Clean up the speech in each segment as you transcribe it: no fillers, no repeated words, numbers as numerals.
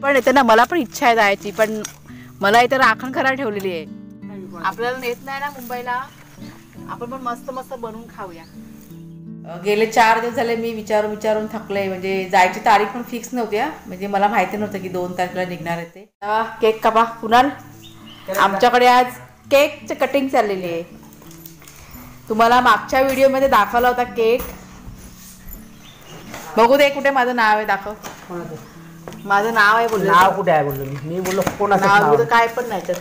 पण येते ना, मला पण इच्छा आहे जायची, पण मला इथे राखण करायला ठेवलेली आहे. आपल्याला नेत नाही ना मुंबईला, आपण पण मस्त मस्त बनवून खाऊया. गेले 4 दिवस झाले मी विचारून थकले. म्हणजे जायची तारीख पण फिक्स नव्हती. म्हणजे मला माहिती नव्हतं की 2 तारखेला निघणार आहे ते. केक कापा कुणाल. आमच्याकडे आज केकची कटिंग चाललेली आहे. तुम्हाला मागच्या व्हिडिओमध्ये दाखवला होता केक. बघू दे कुठे माझं नाव आहे, दाखव. माझं नाव आहे बोललो. नाव कुठे आहे बोललो मी बोललो कोणाचं नाव काय पण नाही तर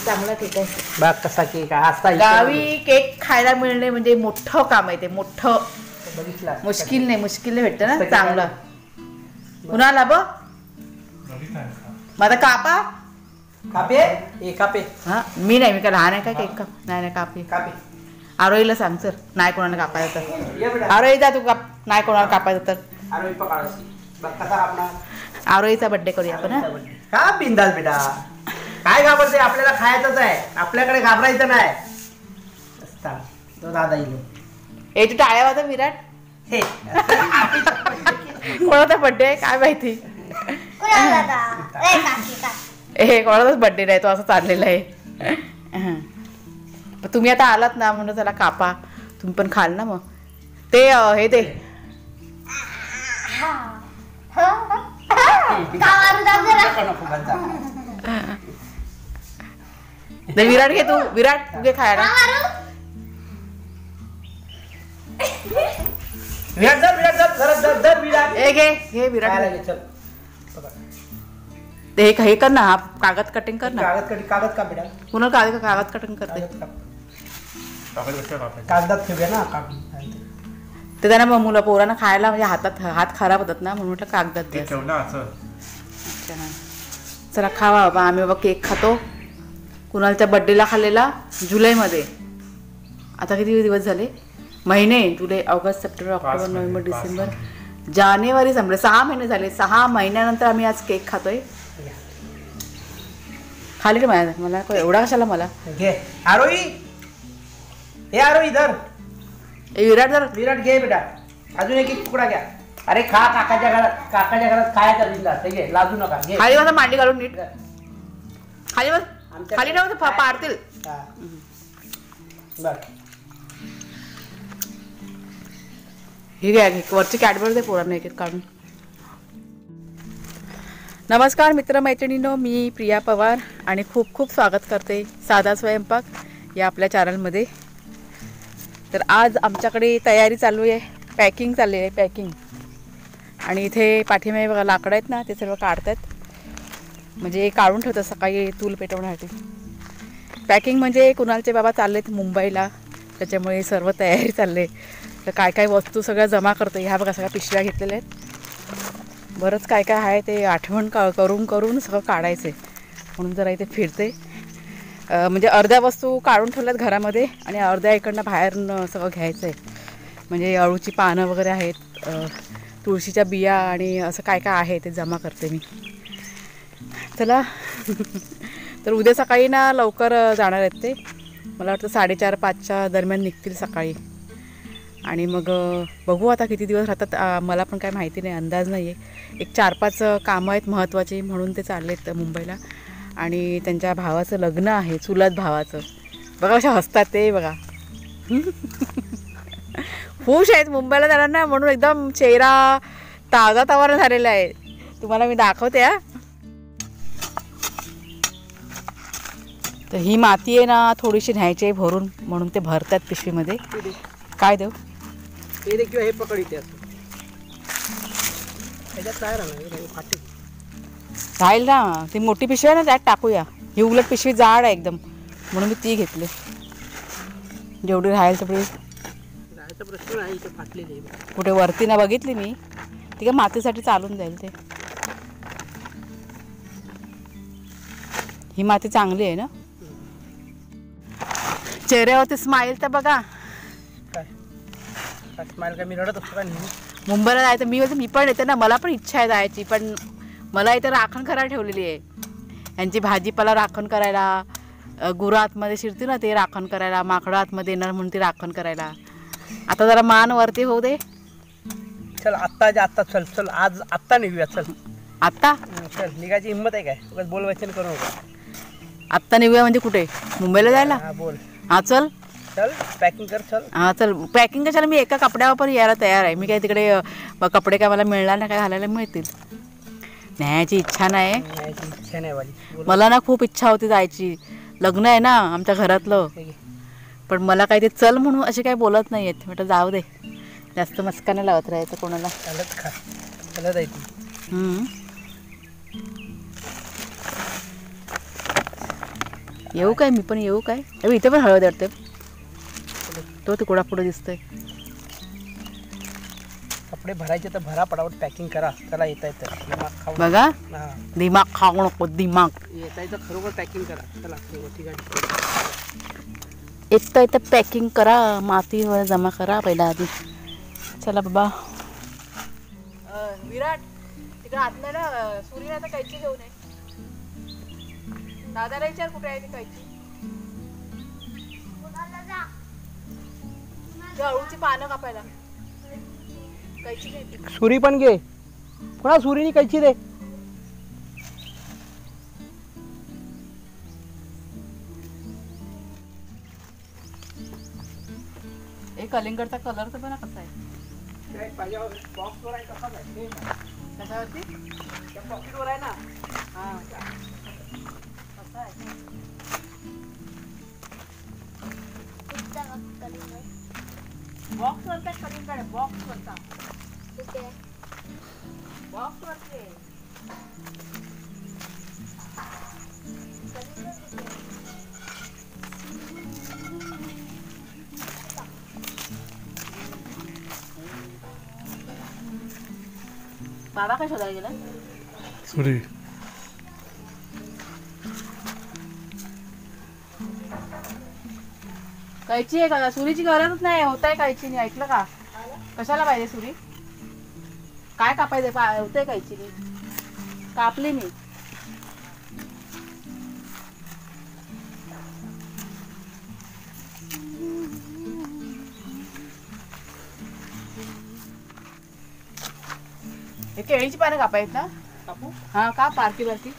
चांगला केक आहे. बघ कसा केक आहे. आता गावी केक खायला मिळणे म्हणजे मोठं काम आहे ते. मोठं बघितलं मुश्किल नाही भेटतं ना चांगलं. कुणाला बघ माझा कापा कापे ए कापे. हा मी नाही, मी काय लहान आहे काय केक काप. नाही कापे कापे. आरोईला सांग सर, नाही कोणाला कापायचं तर. आरोई जा तू काप, नाही कोणाला कापायचं तर. आरोई पकडायची बघ कसा कापणार. आरोईचा बर्थडे करूया आपण. का बिंदास बेटा, काय घाबरते, आपल्याला खायचंच आहे, आपल्याकडे घाबरायचं नाही. तो दादा येईल. ए तू टाळ्या वाजव विराट. हे कोणाचा बर्थडे आहे काय माहिती. हे कोणाचाच बर्थडे नाही, तो असं चाललेला आहे. तुम्ही आता आलात ना म्हणून त्याला कापा, तुम्ही पण खाल ना. मग ते हे दे विराट घे तू. विराट तू घे खायला. घे विराट. हे कर ना, हा कागद कटिंग कर ना. कागद का बेटा, पुन्हा कागद कटिंग करते. कागदात ठेवूया ना. ते त्यांना मग मुलं पोरांना खायला म्हणजे हात खराब होतात ना, म्हणून म्हटलं कागदात द्या. चला खावा बाबा. आम्ही बाबा केक खातो. कुणालच्या बर्थडेला खाल्लेला जुलैमध्ये. आता किती दिवस झाले, महिने. जुलै, ऑगस्ट, सप्टेंबर, ऑक्टोबर, नोव्हेंबर, डिसेंबर, जानेवारी संपले. 6 महिने झाले. 6 महिन्यानंतर आम्ही आज केक खातोय. खाली मला एवढा कशाला मला. घे आरोही. हे आरोही धर. विराट घे बेटा. अजून एक तुकडा घ्या. अरे खा. काकाच्या घरात खायचा बिंदास. घे, लाजू नका. घे खाली माझा मांडी घालून नीट. खाली नव्हतं पाडतील. हे घ्या, वरची कॅडबरी दे पोरांना एक काढून. नमस्कार मित्रमैत्रिणींनो, मी प्रिया पवार आणि खूप खूप स्वागत करते साधा स्वयंपाक या आपल्या चॅनलमध्ये. तर आज आमच्याकडे तयारी चालू आहे, पॅकिंग चालली आहे, पॅकिंग. आणि इथे पाठीमागे बघा लाकडं आहेत ना, ते सर्व काढतात. म्हणजे काढून ठेवतात सकाळी चूल पेटवण्यासाठी. पॅकिंग म्हणजे कुणालचे बाबा चाललेत मुंबईला, त्याच्यामुळे सर्व तयारी चालली. तर काय काय वस्तू सगळ्या जमा करतो. ह्या बघा सगळ्या पिशव्या घेतलेल्या आहेत. बरंच काय काय आहे ते आठवण करून सगळं काढायचं आहे. म्हणून जरा इथे फिरते. म्हणजे अर्ध्या वस्तू काढून ठेवल्यात घरामध्ये आणि अर्ध्या इकडनं बाहेर सगळं घ्यायचं आहे. म्हणजे अळूची पानं वगैरे आहेत, तुळशीच्या बिया आणि असं काय काय आहे ते जमा करते मी. चला तर उद्या सकाळी ना लवकर जाणार आहेत ते. मला वाटतं 4:30-5च्या दरम्यान निघतील सकाळी. आणि मग बघू आता किती दिवस राहतात. मला पण काय माहिती नाही, अंदाज नाही आहे. एक 4-5 कामं आहेत महत्त्वाची, म्हणून ते चाललेत मुंबईला. आणि त्यांच्या भावाचं लग्न आहे, चुलत भावाचं. बघा कशा हसतात ते बघा. खुश आहेत मुंबईला जाणार ना, म्हणून एकदम चेहरा ताजा झालेला आहे. तुम्हाला मी दाखवते. हा तर ही माती आहे ना, थोडीशी न्यायची आहे भरून, म्हणून ते भरतात पिशवीमध्ये. काय देऊ हे देखील हे पकड इथे काय राहील ना. ती मोठी पिशवी आहे ना, त्यात टाकूया. ही उलट पिशवी जाड आहे एकदम, म्हणून मी ती घेतली. जेवढी राहील तेवढी. जायचा प्रश्न नाही, इथे फाटलेली कुठे वरती ना बघितली मी. ती काय मातीसाठी चालून जाईल ते. ही माती चांगली आहे ना. चेहऱ्यावरती स्माईल तर बघा. स्माईल काय मी रडत असतो का नेहमी. मुंबईला जायचं मी पण येते ना, मला पण इच्छा आहे जायची. पण मला इथे राखण करायला ठेवलेली आहे. यांची भाजीपाला राखण करायला, गुरं आतमध्ये शिरते ना ते राखण करायला, माकडं आतमध्ये येणार म्हणून ती राखण करायला. आता जरा मान वरती होऊ दे. चल आत्ता चल चल आज आत्ता निघूया चल. आत्ता चल निघायची हिंमत आहे काय उगाच बोल वचन करू नका. आत्ता निघूया म्हणजे कुठे? मुंबईला जायला? हा बोल. हा चल चल पॅकिंग कर चल. हा चल पॅकिंग कशाला, मी एका कपड्यावर पण यायला तयार आहे. मी काय तिकडे कपडे काय मला मिळणार ना, काय घालायला मिळतील. न्यायची इच्छा नाही, यायची इच्छा नाही वाली. मला ना खूप इच्छा होती जायची. लग्न आहे ना आमच्या घरातलं, पण मला काही ते चल म्हणून असे काही बोलत नाही आहेत. म्हटलं जाऊ दे, जास्त मस्काने लावत राहायचं कोणाला. चालत खा चालत आहे ती. येऊ काय? मी पण येऊ काय? इथे पण हळद वाटते, तो तिकडा पुढे दिसतोय. कपडे भरायचे तर भरा, पटापट पॅकिंग करा. चला येता येतं दिमाग खाऊ बघा. हा दिमाग खाऊ नको, दिमाग. येता येतं खरोखर पॅकिंग करा. चला ठीक आहे. येतं इथं पॅकिंग करा, मातीवर जमा करा पहिला आधी. चला बाबा. विराट तिकडे आतल्या ना सूर्य आता कैची घेऊन आहे. दादाला विचार कुठे आहे ती कैची. अळूची पानं कापायला कैची घ्यायची. सुरी पण घे. कोणा सुरीनी कैची दे. एक कलिंगडचा कलर तर पण कसा आहे. बॉक्सवर आहे कसा आहे कशावरती? त्या पॉकेटवर आहे ना. हा कसा आहे बॉक्स वरचा कलिंगड आहे. बॉक्स वरचा बॉक्स वरचे बाबा काय शोधायला गेला? सुरी. कैची आहे का? सुरीची गरजच नाही, होत आहे कैचीने. ऐकलं का? कशाला पाहिजे सुरी? काय कापायचं? होतंय कैचीने. कापली मी. हे केळीची पानं कापायत ना? कापू हा का पार्टी वरती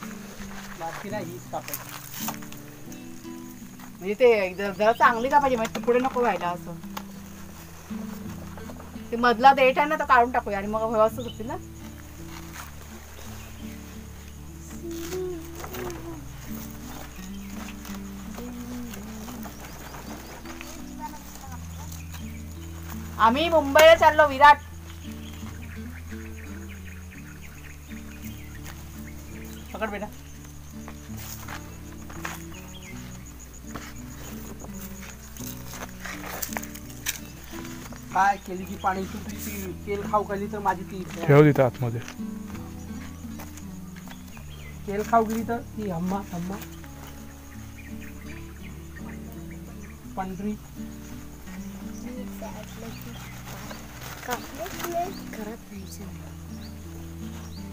बाकी नाही हीच कापायची. म्हणजे ते जरा चांगली कापायची, म्हणजे तुकडे नको व्हायला असं. ते मधला देठ आहे ना, तो काढून टाकूया आणि मग व्यवस्थित होतील ना. आम्ही मुंबईला चाललो. विराट पकड बेटा. काय केली की पाणी सुटली ती तेल खाऊ गेली तर माझी ती ठेव तिथं आतमध्ये. तेल खाऊ गेली तर ती हम्मा हम्मा पंढरी.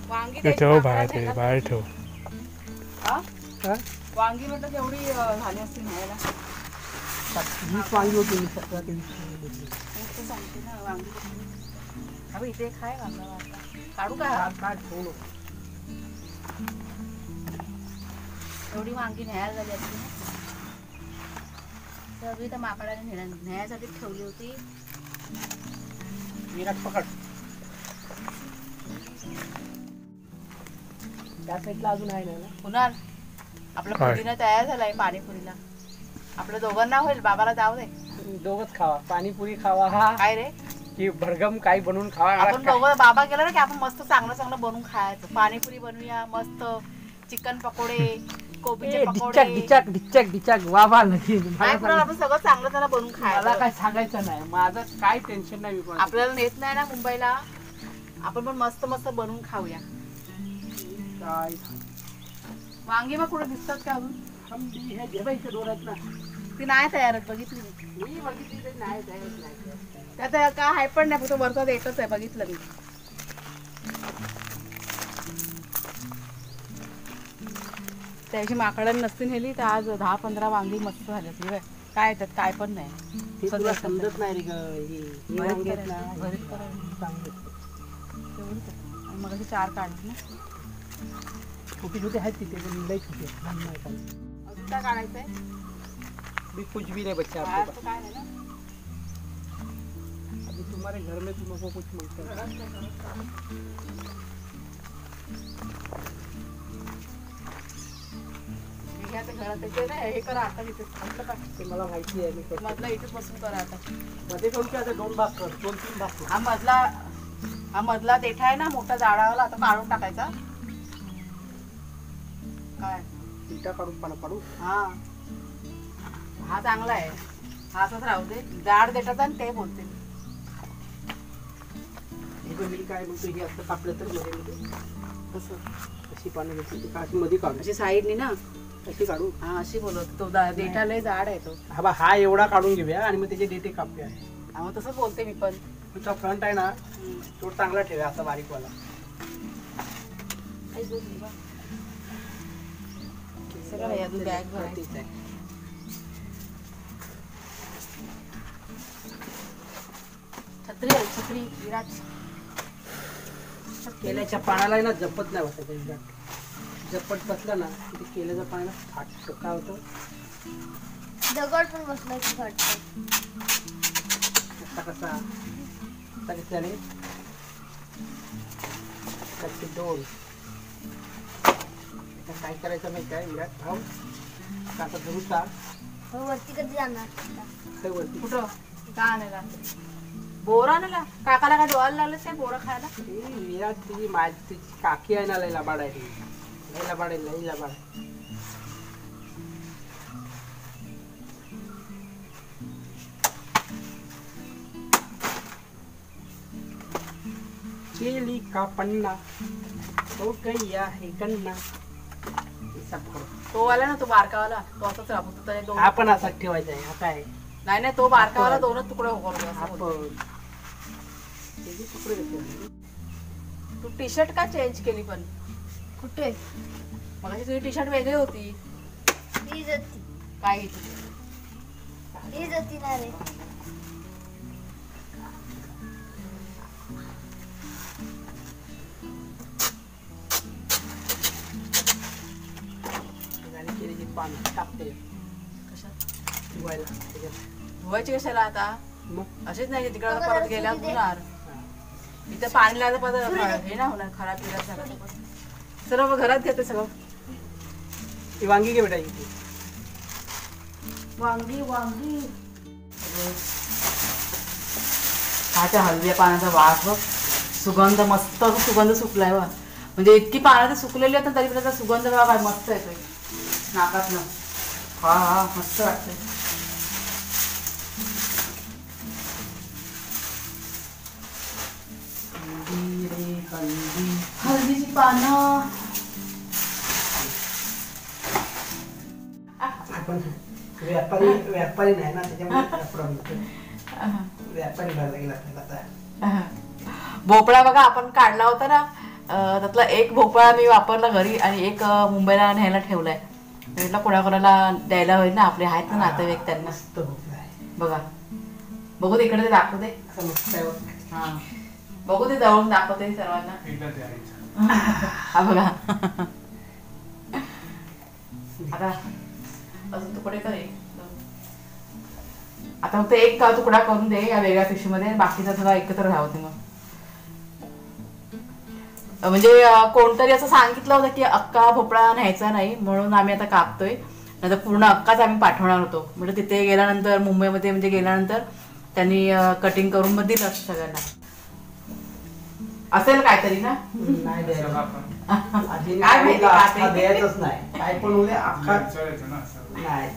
वांगी ठेव बाहेर, ते बाहेर ठेव. हा? हा? वांगी म्हटलं तेवढी झाली असती न्यायला. 20 वांगी होती मी सगळ्या ते सांगते ना वांगी. अबे इथे खाय वांगा काढू का? काय ठेवलो. एवढी वांगी न्यायला झाली असती ना. सगळी तर माकडाने न्यायासाठी ठेवली होती. विराट पकड. त्या साईडला अजून आहे ना. पुन्हा आपला काय? पुदिना तयार झालाय पाणीपुरीला. आपलं दोघांना होईल, बाबाला जाऊ दे. दोघच खावा. पाणीपुरी खावा हा काय रे? की भरगम काही बनवून खावा. आपण दोघं बाबा गेला ना की आपण मस्त चांगलं चांगलं बनवून खायचं. पाणीपुरी बनवूया मस्त, चिकन पकोडे, कोबीचे पकोडे. डिचक डिचक डिचक वा वा लगेच. काय करू आपण सगळं चांगलं चांगलं बनवून मला खायचं. काय सांगायचं नाही. माझं काय टेन्शन नाही. मी कोणाचं. आपल्याला नेत नाही ना मुंबईला, आपण पण मस्त मस्त बनवून खाऊया. काय वांगी मग कुठे दिसतात का अजून? समजी हे जेवायचं डोळ्यात ना. ती नाही तयार आहेत, बघितली मी. मी बघितली तरी नाही जायच नाही. त्यात काय आहे पण नाही, फक्त वरचा एकच आहे, बघितलं मी. त्याची माकडांनी नसती नेली तर आज 10-15 वांगी मस्त झाली असती. बघ, काय त्यात काय पण नाही. हे तुला समजत नाही रे ग. हे भरीत वांगे आहेत करायचं, ना, भरीत करायचं. चांगले. मग 4 काढले ना. छोटी छोटी आहेत तिथे पण लई छोटी आहेत. लहान नाही काही. अजून काय काढायचं आहे? भी कुछ भी नहीं बच्चा आपके बाहेर पास. तर काय नाही ना. अभी तुम्हारे घर में तुमको कुछ मिलता है. घरात घरात ना हे करा आता इथे म्हटलं का ते मला माहिती आहे मी करतो. मधला इथेच बसून करा आता. मध्ये करू की आता 2 भाग कर 2-3 भाग कर. हा मधला देठा आहे ना मोठा जाडावाला आता काढून टाकायचा. काय इटा काढून पाना पाडू. हा चांगला आहे. हा असंच राहू दे. जाड देठाचा आणि ते बोलते मी. हे पण मी काय म्हणतो हे असं कापलं तर मध्ये मध्ये कसं अशी पानं घ्यायची काशी मध्ये काढू. अशी साईडनी ना अशी काढू. हा अशी बोलत तो देठा लय जाड आहे तो. हा एवढा काढून घेऊया आणि मग त्याचे डेटे कापूया. हा मग तसंच बोलते मी पण. तुमचा फ्रंट आहे ना तो चांगला ठेवा असा बारीकवाला. सगळं यातून बॅग भरायची. तेच आहे. छत्री आहे छत्री विराट. केल्याच्या पानाला ना जपत नाही बसायचं. जपट बसला ना ते केल्याच्या पानाला फाटतं. काय होतं दगड पण बसला की फाटतो. कसा आता घेतल्याने त्याचे 2 आता काय करायचं माहिती आहे विराट भाऊ. आता आता धरूचा हो वरती कधी जाणार? काय वरती कुठं का आणायला? बोरा आणायला? काकाला काय डोळायला लागलेस काय बोरा खायला? विराट तुझी माझी काकी आहे ना लई लबाड आहे. लई लबाड आहे लई लबाड. केली का पन्ना तो गैया है गन्ना. तो वाला ना तो बारकावाला तो असाच राबवतो त्याने 2. हा पण असाच ठेवायचा आहे. हा काय नाही नाही तो बारकावाला 2च तुकडे उघडतो असं आपण बोलतो. त्याचे तुकडे घेतले. तू टी शर्ट का चेंज केली पण? कुठे? मगाशी तुझी टी शर्ट वेगळी होती. ही जाती. काय घेतली? ही जाती ना रे. आणि केळीची पानं टाकते कशात? धुवायला त्याच्यात. धुवायची कशाला आता? मग अशीच नाही तिकडे बघा परत जरा गेल्यावर सुरी दे. धुणार. हा. इथं पाणी लागलं परत हे ना होणार खराब बिराब झालं. सर्व मग घरात घेते सगळं. ती वांगी घे बेटा इथे. वांगी वांगी हा त्या हलव्या पानाचा वास बघ. सुगंध मस्त सुगंध सुकलाय वा. म्हणजे इतकी पानं ते सुकलेली आहेत ना तरी पण त्याचा सुगंध बघा काय मस्त येतोय नाकातनं. हा हा मस्त वाटतंय. हल्दी रे हल्दी. हल्दीची पानं आपण व्यापारी नाही ना त्याच्यामुळे कपडा मिळतो. व्यापारी भरला गेला आता. भोपळा बघा आपण काढला होता ना त्यातला एक भोपळा मी वापरला घरी आणि एक मुंबईला न्यायला ठेवलाय. म्हटलं कोणाकोणाला द्यायला होईल ना आपले आहेत ना नातेवाईक त्यांना. मस्त भोपळा आहे. बघा बघू दे इकडे ते दाखवते. असं मस्त आहे बघ. हा बघू ते जवळून दाखवते सर्वांना. हा बघा आता अजून तुकडे कर. आता फक्त एक तुकडा करून दे या वेगळ्या पिशवीमध्ये. बाकीचा सगळा एकत्र राहते मग. म्हणजे कोणतरी असं सांगितलं होतं की अक्का भोपळा न्यायचा नाही म्हणून आम्ही आता कापतोय. नंतर पूर्ण अक्काच आम्ही पाठवणार होतो. म्हणजे तिथे गेल्यानंतर मुंबईमध्ये म्हणजे गेल्यानंतर त्यांनी कटिंग करून मग दिलं सगळ्यांना. असेल काहीतरी ना. नाही द्यायला आजीने काय माहिती अख्खा द्यायचंच नाही. काय पण उद्या अख्खा नाही.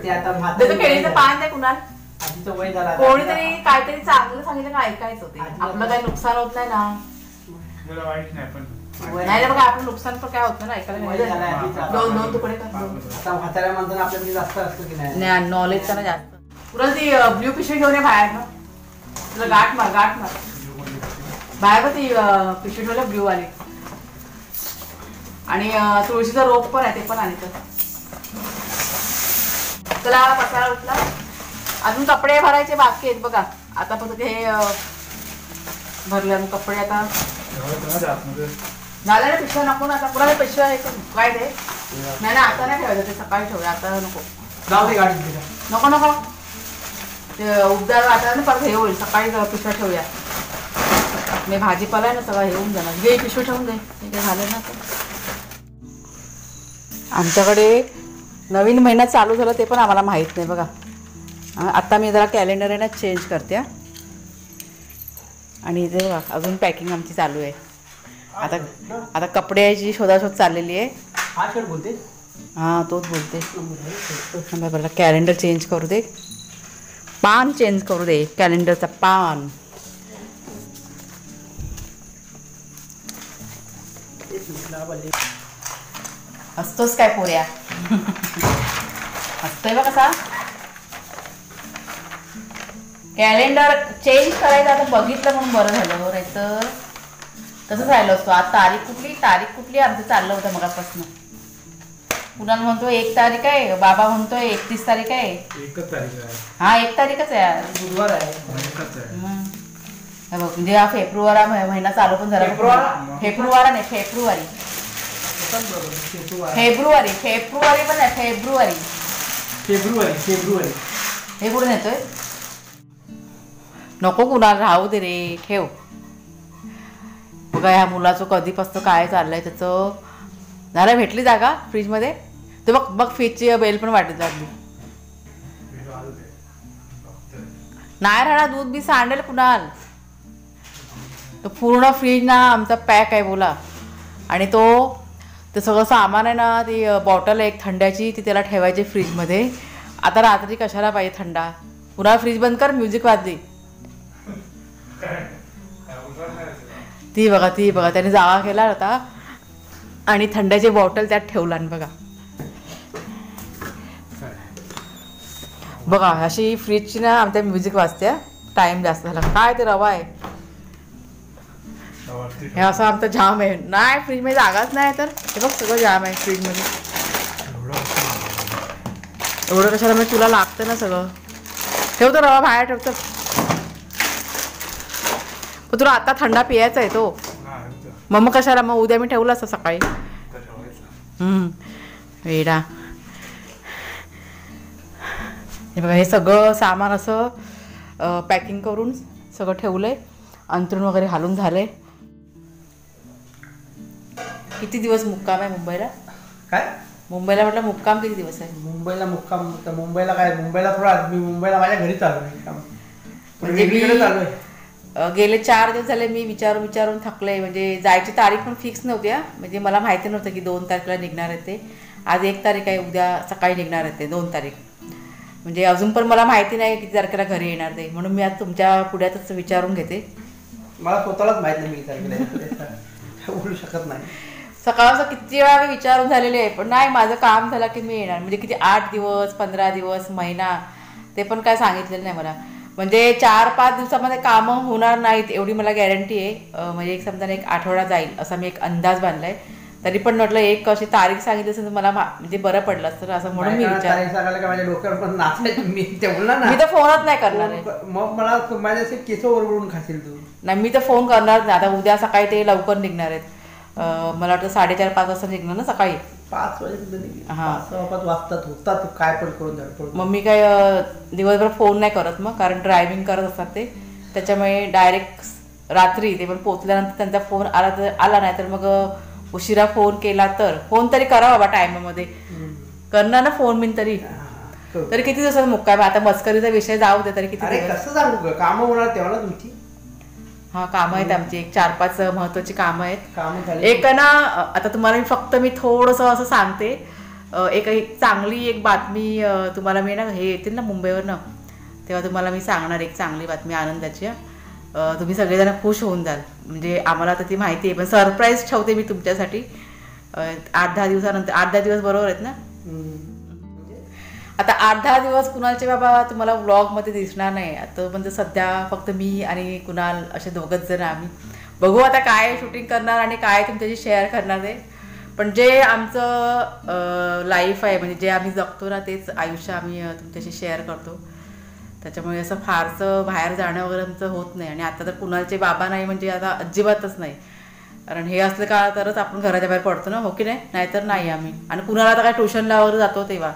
ते आता त्याचं केळीचं पान द्या कुणाला. आजीचं वय झालं. कोणीतरी काहीतरी चांगलं सांगितलं का ऐकायचं होते. आपलं काही नुकसान होत नाही ना. नाही बघा आपलं नुकसान पण काय होत ना ऐकायला. 2 तुकडे कर. आता म्हाताऱ्या माणसानं आपल्याकडे जास्त असतं की नाही. नॉलेज तर जास्त. तुला ती ब्ल्यू पिशवी घेऊन ये बाहेर ना. तुला गाठ मार बाहेर ती पिशवी ठेवल्या ब्ल्यू वाली. आणि तुळशीचा रोप पण आहे ते पण आणि चला पसारा उठला. अजून कपडे भरायचे बाकी आहेत बघा. आता फक्त हे भरले कपडे आता आतमध्ये झालं ना पिशव्या नको ना आता पुन्हा पिशव्या हे काय ते नाही ना आता नाही ठेवायचं ते सकाळी ठेवूया आता नको जाऊ दे गाडी तिला. नको नको ते उद्या आता ना परत हे होईल सकाळी पिशव्या ठेवूया मी भाजीपाला आहे ना सगळं हे होऊन जाणार घे पिशवी ठेवून दे हे काय झालं ना आता. आमच्याकडे नवीन महिना चालू झाला ते पण आम्हाला माहीत नाही बघा. आत्ता मी जरा कॅलेंडर आहे ना चेंज करते आणि इथे बघा अजून पॅकिंग आमची चालू आहे. आता आता कपड्याची शोधाशोध चाललेली आहे. हा शर्ट बोलते. हां तोच बोलते. बरं कॅलेंडर चेंज करू दे पान चेंज करू दे कॅलेंडरचा पान. असतोच काय पोऱ्या असतोय बघ कसा कॅलेंडर चेंज करायचं आता बघितलं म्हणून बरं झालं नाही तर तसंच राहिलो असतो. आज तारीख कुठली आमचं चाललं होतं मगापासून. कुणाल म्हणतोय 1 तारीख आहे बाबा म्हणतोय 31 तारीख आहे. एकच तारीख आहे. हा 1 तारीखच आहे आज. बुधवार आहे. एकच आहे. हे बघ म्हणजे हा फेब्रुवारी महिना चालू पण झाला. फेब्रुवारी नाही फेब्रुवारी पण नाही फेब्रुवारी हे कुठून येतोय. नको कुणाल राहू दे रे ठेव. बघा ह्या मुलाचं कधीपासून काय चाललंय त्याचं. झालं भेटली जागा फ्रीजमध्ये तर बघ बघ फ्रीजची बेल पण वाटत लागली नाही राहणार दूध बी सांडेल कुणाल. तो पूर्ण फ्रीज ना आमचा पॅक आहे बोला. आणि ते सगळं सामान आहे ना ती बॉटल आहे एक थंड्याची ती त्याला ठेवायची फ्रीजमध्ये. आता रात्री कशाला पाहिजे थंडा. पुन्हा फ्रीज बंद कर म्युझिक वाजली. ती बघा त्याने जागा केला होता आणि थंड्याची बॉटल त्यात ठेवला बघा. बघा अशी फ्रीजची ना आमच्या म्युझिक वाजते. टाइम जास्त झाला काय ते रवा आहे हे असं आमचं जाम आहे. नाही फ्रीजमध्ये जागाच नाही तर हे बघ सगळं जाम आहे फ्रीजमध्ये. एवढं कशाला म्हणजे तुला लागतं ना सगळं. ठेवतो रवा बाहेर ठेवतो. पण तुला आता थंडा पियायचा आहे तो मग कशाला मग उद्या मी ठेवलं असतं सकाळी. वेडा हे बघा हे सगळं सामान असं पॅकिंग करून सगळं ठेवलंय. अंथरूण वगैरे घालून झालंय. किती दिवस मुक्काम आहे मुंबईला. काय मुंबईला म्हटलं मुक्काम किती दिवस आहे. मुंबईला मुक्काम मुंबईला काय मुंबईला थोडा मी मुंबईला माझ्या घरी चालू आहे. म्हणजे मी चालू आहे. गेले 4 दिवस झाले मी विचारून थकले. म्हणजे जायची तारीख पण फिक्स नव्हती. म्हणजे मला माहिती नव्हतं की 2 तारखेला निघणार आहे ते. आज 1 तारीख आहे उद्या सकाळी निघणार आहे ते 2 तारीख. म्हणजे अजून पण मला माहिती नाही किती तारखेला घरी येणार ते. म्हणून मी आज तुमच्या पुढ्यातच विचारून घेते. मला स्वतःलाच माहित नाही मी तारखेला बोलू शकत नाही. सकाळचं किती वेळा मी विचारून झालेले आहे पण नाही माझं काम झालं की मी येणार. म्हणजे किती 8 दिवस 15 दिवस महिना ते पण काय सांगितलेलं नाही मला. म्हणजे 4-5 दिवसामध्ये कामं होणार नाहीत एवढी मला गॅरंटी आहे. म्हणजे एक समजा एक आठवडा जाईल असा मी एक अंदाज बांधलाय. तरी पण म्हटलं एक अशी तारीख सांगितली असेल तर मला म्हणजे बरं पडलं असतं असं म्हणून मी माझ्या डोक्यावर पण नाचले मी ते बोलला ना. मी तर फोनच नाही करणार आहे. मग मला माझ्या केस ओरडून खाशील तू. नाही मी तर फोन करणार नाही. आता उद्या सकाळी ते लवकर निघणार आहेत. मला वाटतं 4:30-5 वाजता निघणार ना सकाळी. 5 वाजेपर्यंत 5 वाजतात होतात काय पण करून धडपड. मग मी काय दिवसभर फोन नाही करत मग कारण ड्रायव्हिंग करत असतात ते. त्याच्यामुळे डायरेक्ट रात्री ते पण पोचल्यानंतर त्यांचा फोन आला नाही तर मग उशिरा फोन केला तर फोन तरी करा बाबा टायमामध्ये करणार ना फोन बिन तरी किती दिवसात मुक्काम. आता मस्करीचा विषय जाऊ दे तरी किती कसं सांगू कामं होणार तेव्हा तुमची. हा कामं आहेत आमची एक 4-5 महत्वाची कामं आहेत. एक ना आता तुम्हाला फक्त मी थोडंसं असं सांगते. एक चांगली एक बातमी तुम्हाला मी ना हे येतील ना मुंबईवरनं तेव्हा तुम्हाला मी सांगणार एक चांगली बातमी आनंदाची. तुम्ही सगळेजण खुश होऊन जाल. म्हणजे आम्हाला तर ती माहिती आहे पण सरप्राईज ठेवते मी तुमच्यासाठी. 8-10 दिवसानंतर 8-10 दिवस बरोबर आहेत ना. आता 8-10 दिवस कुणालचे बाबा तुम्हाला व्लॉगमध्ये दिसणार नाही. आता म्हणजे सध्या फक्त मी आणि कुणाल असे 2घच जण आम्ही बघू आता काय शूटिंग करणार आणि काय तुमच्याशी शेअर करणार आहे. पण जे आमचं लाईफ आहे म्हणजे जे आम्ही जगतो ना तेच आयुष्य आम्ही तुमच्याशी शेअर करतो. त्याच्यामुळे असं फारसं बाहेर जाणं वगैरे आमचं होत नाही. आणि आता तर कुणालचे बाबा नाही म्हणजे आता अजिबातच नाही. कारण हे असलं का तरच आपण घराच्या बाहेर पडतो ना, हो की नाही? नाहीतर नाही आम्ही. आणि कुणाला आता काय ट्युशनला वगैरे जातो तेव्हा,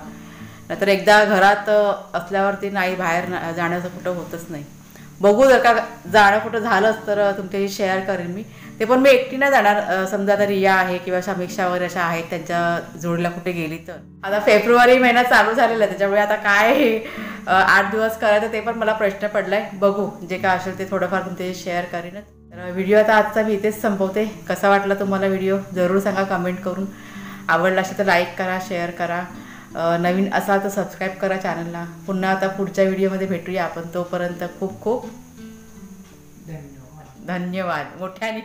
नाहीतर एकदा घरात असल्यावरती नाही बाहेर जाण्याचं कुठं होतच नाही. बघू जर का जाणं कुठं झालंच तर तुमच्याशी शेअर करेन मी. ते पण मी एकटी नाही जाणार. समजा आता रिया आहे किंवा समीक्षा वगैरे अशा आहेत त्यांच्या जोडीला कुठे गेली तर. आता फेब्रुवारी महिना चालू झालेला आहे, त्याच्यामुळे आता काय 8 दिवस करायचं ते पण मला प्रश्न पडलाय. बघू जे काय असेल ते थोडंफार तुमच्याशी शेअर करीनच. तर व्हिडिओ आता आजचा मी इथेच संपवते. कसा वाटला तुम्हाला व्हिडिओ जरूर सांगा कमेंट करून. आवडला असेल तर लाईक करा, शेअर करा. नवीन असाल तर सबस्क्राईब करा चॅनलला. पुन्हा आता पुढच्या व्हिडिओमध्ये भेटूया आपण. तोपर्यंत खूप खूप धन्यवाद. धन्यवाद मोठ्याने.